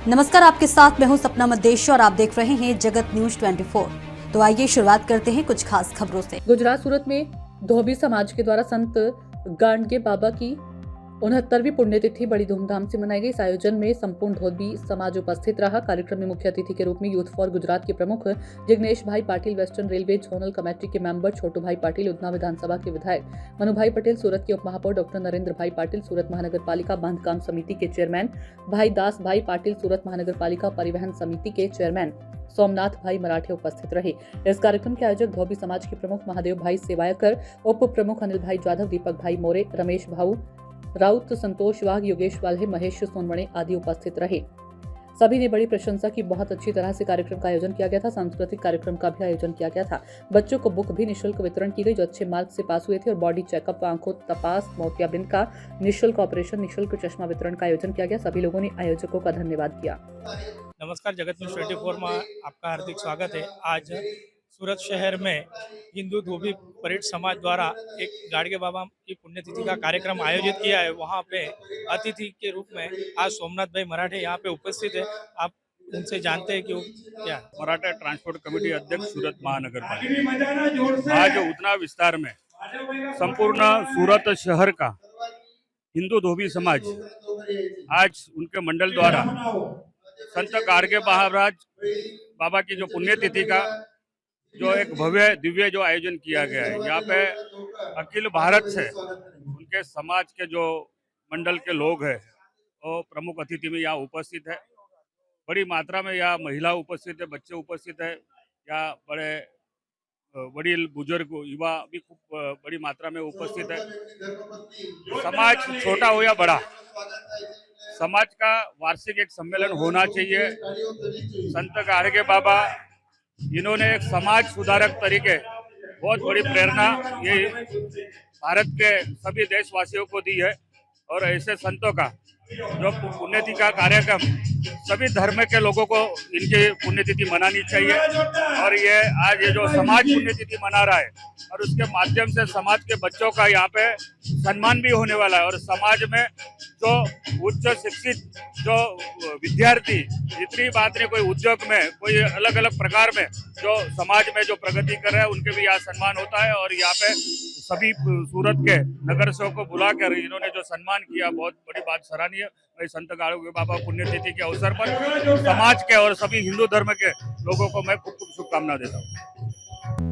नमस्कार, आपके साथ मैं हूं सपना मदेश और आप देख रहे हैं जगत न्यूज 24। तो आइए शुरुआत करते हैं कुछ खास खबरों से। गुजरात सूरत में धोबी समाज के द्वारा संत गाडगे बाबा की 69वीं पुण्यतिथि बड़ी धूमधाम से मनाई गई। इस आयोजन में संपूर्ण धोबी समाज उपस्थित रहा। कार्यक्रम में मुख्य अतिथि के रूप में यूथ फॉर गुजरात के प्रमुख जिग्नेश भाई Patil, western railway zonal committee के मेंबर छोटू भाई पाटिल, उधना विधानसभा के विधायक मनु भाई पटेल, सूरत के उप महापौर डॉक्टर नरेंद्र भाई पाटिल, सूरत महानगर पालिका बांधकाम समिति के चेयरमैन भाई दास भाई पाटिल, सूरत महानगर पालिका परिवहन समिति के चेयरमैन सोमनाथ भाई मराठे उपस्थित रहे। इस कार्यक्रम के आयोजक धोबी समाज के प्रमुख महादेव भाई सेवायकर, उप प्रमुख अनिल भाई जाधव, दीपक भाई मोरे, रमेश भाऊ राउत, संतोष वाघ, योगेश वाल्हे, महेश सोनवणे आदि उपस्थित रहे। सभी ने बड़ी प्रशंसा की। बहुत अच्छी तरह से कार्यक्रम का आयोजन किया गया था। सांस्कृतिक कार्यक्रम का भी आयोजन किया गया था। बच्चों को बुक भी निःशुल्क वितरण की गई जो अच्छे मार्क से पास हुए थे, और बॉडी चेकअप, आंखों तपास, मोतियाबिंद का निःशुल्क ऑपरेशन, निःशुल्क चश्मा वितरण का आयोजन किया गया। सभी लोगों ने आयोजकों का धन्यवाद किया। नमस्कार, जगत न्यूज 24 में आपका हार्दिक स्वागत है। आज सूरत शहर में हिंदू धोबी परेड समाज द्वारा एक गाडगे बाबा की पुण्यतिथि का कार्यक्रम आयोजित किया है। वहाँ पे अतिथि के रूप में आज सोमनाथ भाई मराठे यहाँ पे उपस्थित है। आप उनसे जानते हैं कि वो क्या है। मराठा ट्रांसपोर्ट कमेटी अध्यक्ष सूरत महानगर पालिका। आज उतना विस्तार में संपूर्ण सूरत शहर का हिंदू धोबी समाज आज उनके मंडल द्वारा संत गाडगे महाराज बाबा की जो पुण्यतिथि का जो एक भव्य दिव्य जो आयोजन किया गया है, यहाँ पे अखिल भारत से उनके समाज के जो मंडल के लोग हैं वो प्रमुख अतिथि में यहाँ उपस्थित है। बड़ी मात्रा में यहाँ महिला उपस्थित है, बच्चे उपस्थित है, यहाँ बड़े वडील बुजुर्ग युवा भी खूब बड़ी मात्रा में उपस्थित है। समाज छोटा हो या बड़ा, समाज का वार्षिक एक सम्मेलन होना चाहिए। संत गाडगे बाबा इन्होंने एक समाज सुधारक तरीके बहुत बड़ी प्रेरणा ये भारत के सभी देशवासियों को दी है, और ऐसे संतों का जो पुण्यतिथि का कार्यक्रम सभी धर्म के लोगों को इनकी पुण्यतिथि मनानी चाहिए। और ये आज ये जो समाज पुण्यतिथि मना रहा है और उसके माध्यम से समाज के बच्चों का यहाँ पे सम्मान भी होने वाला है, और समाज में जो उच्च शिक्षित जो विद्यार्थी इतनी बात नहीं, कोई उद्योग में कोई अलग अलग प्रकार में जो समाज में जो प्रगति कर रहे हैं उनके भी यहाँ सम्मान होता है। और यहाँ पे सभी सूरत के नगर सेवक को बुलाकर इन्होंने जो सम्मान किया बहुत बड़ी बात सराहनीय। मैं संत गाडगे बाबा पुण्यतिथि के अवसर पर समाज के और सभी हिंदू धर्म के लोगों को मैं खूब शुभकामना देता हूँ।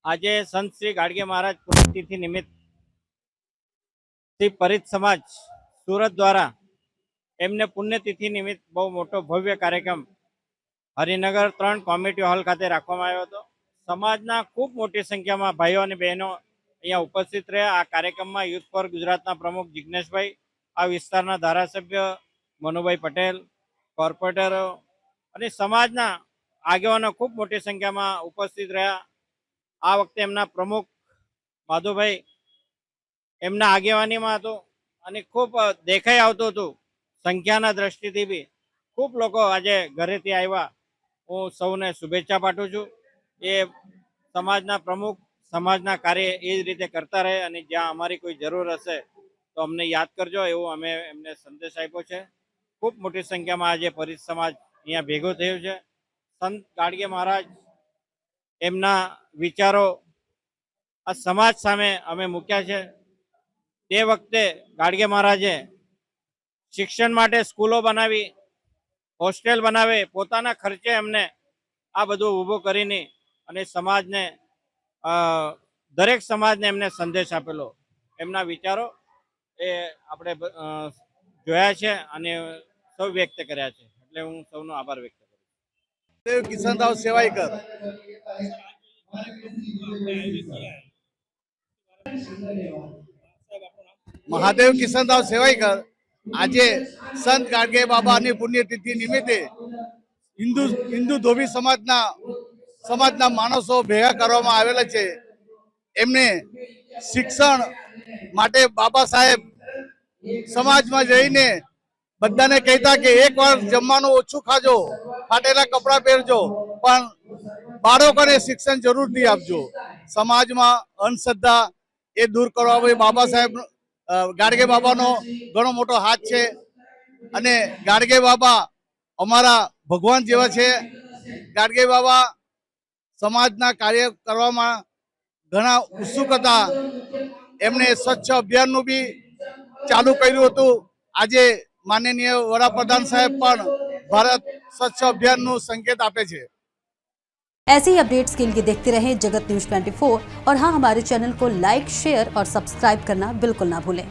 आज संत श्री गाडगे महाराज पुण्यतिथि निमित्त श्री परित समाज सूरत द्वारा एमने पुण्यतिथि निमित्त बहु मोटो भव्य कार्यक्रम हरिनगर 3 कॉमेटी हॉल खाते राखवामां आव्यो हतो। समाजना खूब मोटी संख्या में भाईओ और बहनों अहींया उपस्थित रह्या। आ कार्यक्रम में यूथ फॉर गुजरातना प्रमुख जिग्नेश भाई, आ विस्तारना धारासभ्य मनुभाई पटेल, कॉर्पोरेटरो और समाजना आगेवानो खूब मोटी संख्या में उपस्थित रह्या। आ वखते एमना प्रमुख माधुभाई एमना आगेवानी में हतो अने खूब देखाई आवतुं हतुं। संख्याना दृष्टिथी बी खूब लोको आजे घरेथी आव्या। हूँ सौने शुभेच्छा पाठवुं छुं। ये समाजना प्रमुख समाजना कार्य ए रीते करता रहे, और ज्यां अमारी कोई जरूर हशे तो अमने याद करजो एवो अमे एमने संदेश आप्यो छे। खूब मोटी संख्या में आज परित समाज अहींया भेगो थयो छे। संत गाडगे महाराज एमना विचारो आ समाज सामे अमे मूक्या छे। ते वखते गाडगे महाराजे शिक्षण माटे स्कूलो बनावी, होस्टेल बनावे, पोताना खर्चे एमने आ बधुं ऊभो करीने अने समाजने दरेक समाजने एमने संदेश आपेलो। एमना विचारो ए आपणे जोया छे अने सौ व्यक्त कर्या छे, એટલે હું સૌનો આભાર વ્યક્ત કરું છું। કિશનરાવ સેવાઈકર મહાદેવ કિશનરાવ સેવાઈકર આજે સંત ગાડગે બાબાની પુણ્યતિથિ નિમિત્તે હિન્દુ ધોબી સમાજના માણસો ભેગા કરવામાં આવેલા છે। એમને શિક્ષણ માટે બાબા સાહેબ સમાજમાં જઈને બધાને કહેતા કે એકવાર જમવાનું ઓછું ખાજો, ફાટેલા કપડા પહેરજો, પણ બાળકોને શિક્ષણ જરૂરથી આપજો। સમાજમાં અંધશ્રદ્ધા એ દૂર કરવા બાબા સાહેબ ગાડગે બાબાનો ઘણો મોટો હાથ છે। અને ગાડગે બાબા અમારા ભગવાન જેવા છે. ગાડગે બાબા સમાજના કાર્ય કરવામાં ઘણા ઉત્સુક હતા. એમણે સ્વચ્છ અભિયાનનું બી ચાલુ કર્યું હતું. આજે માનનીય વડાપ્રધાન સાહેબ પણ ભારત સ્વચ્છ અભિયાનનું સંકેત આપે છે. ऐसे ही अपडेट्स के लिए देखते रहें जगत न्यूज 24 और हाँ, हमारे चैनल को लाइक, शेयर और सब्सक्राइब करना बिल्कुल ना भूलें।